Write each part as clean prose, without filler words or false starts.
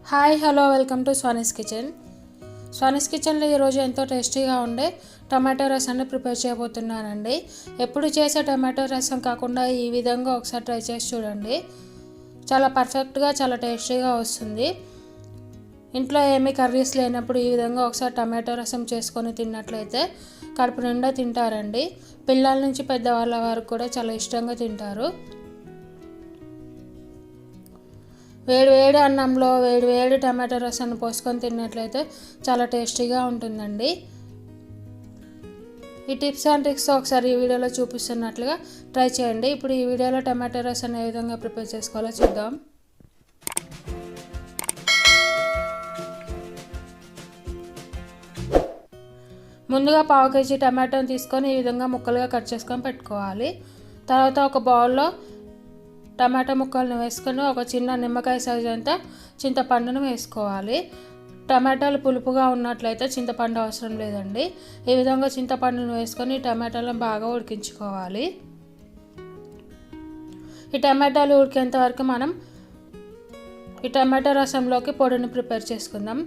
Hi hello welcome to Swani's kitchen. Swani's కిచెన్లో ఈరోజు ఎంతో టేస్టీగా ఉండే టమాటో రసాన్ని ప్రిపేర్ చేయబోతున్నానండి. ఎప్పుడు చేసే టమాటో రసం కాకుండా ఈ విధంగా ఒకసారి ట్రై చేసి చూడండి. చాలా పర్ఫెక్ట్గా చాలా టేస్టీగా వస్తుంది. ఇంట్లో ఏమీ కర్రీస్ లేనప్పుడు ఈ విధంగా ఒకసారి టమాటో రసం చేసుకొని తిన్నట్లయితే కడుపు నిండా తింటారండి. పిల్లల నుంచి పెద్దవాళ్ళ వరకు కూడా చాలా ఇష్టంగా తింటారు. వేడి అన్నంలో వేడి టమాటో రసాన్ని పోసుకొని తిన్నట్లయితే చాలా టేస్టీగా ఉంటుందండి. ఈ టిప్స్ అండ్ ట్రిక్స్ ఒకసారి ఈ వీడియోలో చూపిస్తున్నట్లుగా ట్రై చేయండి. ఇప్పుడు ఈ వీడియోలో టమాటో రసాన్ని ఏ విధంగా ప్రిపేర్ చేసుకోవాలో చూద్దాం. ముందుగా పావు కేజీ టమాటోని తీసుకొని ఈ విధంగా ముక్కలుగా కట్ చేసుకొని పెట్టుకోవాలి. తర్వాత ఒక బౌల్లో టమాటా ముక్కలను వేసుకొని ఒక చిన్న నిమ్మకాయ సైజు అంతా చింతపండును వేసుకోవాలి. టమాటాలు పులుపుగా ఉన్నట్లయితే చింతపండు అవసరం లేదండి. ఈ విధంగా చింతపండును వేసుకొని టమాటాలను బాగా ఉడికించుకోవాలి. ఈ టమాటాలు ఉడికేంత వరకు మనం ఈ టమాటా రసంలోకి పొడిని ప్రిపేర్ చేసుకుందాం.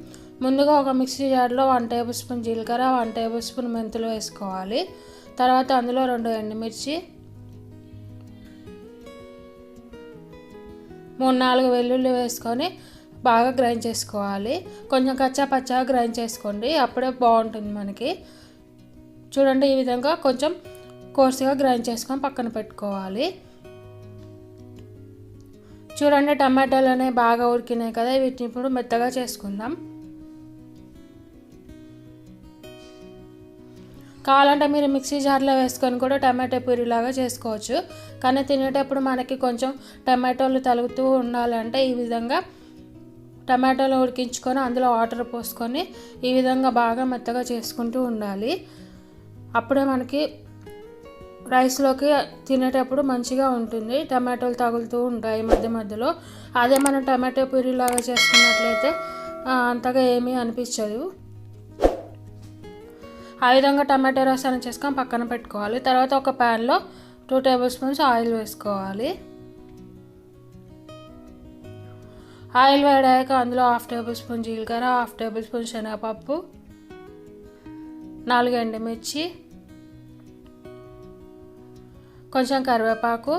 ముందుగా ఒక మిక్సీ జార్లో 1 టేబుల్ స్పూన్ జీలకర్ర, 1 టేబుల్ స్పూన్ మెంతులు వేసుకోవాలి. తర్వాత అందులో 2 ఎండుమిర్చి, 3-4 వెల్లుల్లి వేసుకొని బాగా గ్రైండ్ చేసుకోవాలి. కొంచెం కచ్చా పచ్చాగా గ్రైండ్ చేసుకోండి, అప్పుడే బాగుంటుంది మనకి. చూడండి, ఈ విధంగా కొంచెం కోర్సుగా గ్రైండ్ చేసుకొని పక్కన పెట్టుకోవాలి. చూడండి, టమాటాలు అనేవి బాగా ఉడికినాయి కదా, వీటిని ఇప్పుడు మెత్తగా చేసుకుందాం. కావాలంటే మీరు మిక్సీ జార్లో వేసుకొని కూడా టమాటో ప్యూరీ లాగా చేసుకోవచ్చు. కానీ తినేటప్పుడు మనకి కొంచెం టమాటోలు తగులుతూ ఉండాలంటే ఈ విధంగా టమాటోలు ఉడికించుకొని అందులో వాటర్ పోసుకొని ఈ విధంగా బాగా మెత్తగా చేసుకుంటూ ఉండాలి. అప్పుడే మనకి రైస్లోకి తినేటప్పుడు మంచిగా ఉంటుంది. టమాటోలు తగులుతూ ఉంటాయి మధ్య మధ్యలో. అదే మనం టమాటో ప్యూరీ లాగా చేసుకున్నట్లయితే అంతగా ఏమీ అనిపించదు. ఆ విధంగా టమాటో రసాన్ని చేసుకొని పక్కన పెట్టుకోవాలి. తర్వాత ఒక ప్యాన్లో 2 టేబుల్ స్పూన్స్ ఆయిల్ వేసుకోవాలి. ఆయిల్ వేడాక అందులో 1/2 టేబుల్ స్పూన్ జీలకర్ర, 1/2 టేబుల్ స్పూన్ శనగపప్పు, 4 ఎండుమిర్చి, కొంచెం కరివేపాకు.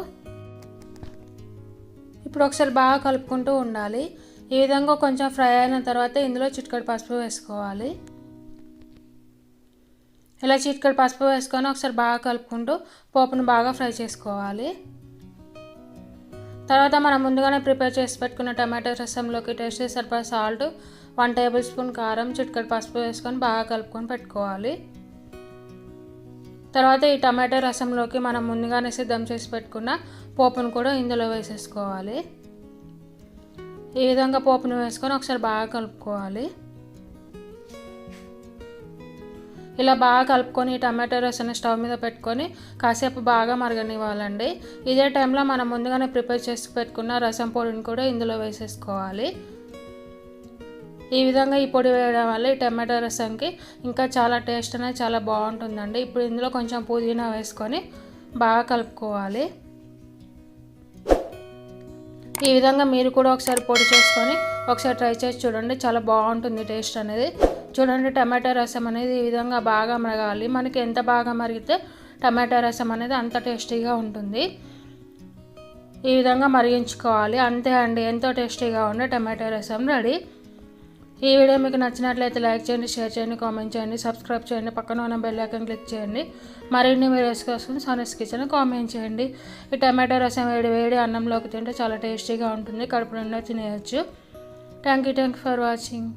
ఇప్పుడు ఒకసారి బాగా కలుపుకుంటూ ఉండాలి. ఈ విధంగా కొంచెం ఫ్రై అయిన తర్వాత ఇందులో చిటికెడు పసుపు వేసుకోవాలి. ఇలా చిటికెడు పసుపు వేసుకొని ఒకసారి బాగా కలుపుకుంటూ పోపును బాగా ఫ్రై చేసుకోవాలి. తర్వాత మనం ముందుగానే ప్రిపేర్ చేసి పెట్టుకున్న టమాటో రసంలోకి టేస్ట్ సరిపడా సాల్ట్, 1 టేబుల్ స్పూన్ కారం, చిటికెడు పసుపు వేసుకొని బాగా కలుపుకొని పెట్టుకోవాలి. తర్వాత ఈ టమాటో రసంలోకి మనం ముందుగానే సిద్ధం చేసి పెట్టుకున్న పోపును కూడా ఇందులో వేసేసుకోవాలి. ఈ విధంగా పోపును వేసుకొని ఒకసారి బాగా కలుపుకోవాలి. ఇలా బాగా కలుపుకొని టమాటో రసాన్ని స్టవ్ మీద పెట్టుకొని కాసేపు బాగా మరగనివ్వాలండి. ఇదే టైంలో మనం ముందుగానే ప్రిపేర్ చేసి పెట్టుకున్న రసం పొడిని కూడా ఇందులో వేసేసుకోవాలి. ఈ విధంగా ఈ పొడి వేయడం వల్ల ఈ టమాటో రసంకి ఇంకా చాలా టేస్ట్ అనేది చాలా బాగుంటుందండి. ఇప్పుడు ఇందులో కొంచెం పుదీనా వేసుకొని బాగా కలుపుకోవాలి. ఈ విధంగా మీరు కూడా ఒకసారి పొడి చేసుకొని ఒకసారి ట్రై చేసి చూడండి, చాలా బాగుంటుంది టేస్ట్ అనేది. చూడండి, టమాటో రసం అనేది ఈ విధంగా బాగా మరగాలి. మనకి ఎంత బాగా మరిగితే టమాటో రసం అనేది అంత టేస్టీగా ఉంటుంది. ఈ విధంగా మరిగించుకోవాలి. అంతే అండి, ఎంతో టేస్టీగా ఉండే టమాటో రసం రెడీ. ఈ వీడియో మీకు నచ్చినట్లయితే లైక్ చేయండి, షేర్ చేయండి, కామెంట్ చేయండి, సబ్స్క్రైబ్ చేయండి, పక్కన ఉన్న బెల్ ఐకాన్ క్లిక్ చేయండి. మరిన్ని వీడియోస్ కోసం స్వానీస్ కిచెన్ కామెంట్ చేయండి. ఈ టమాటో రసం వేడి అన్నంలోకి తింటే చాలా టేస్టీగా ఉంటుంది, కడుపు నిండా తినేయచ్చు. Thank you for watching.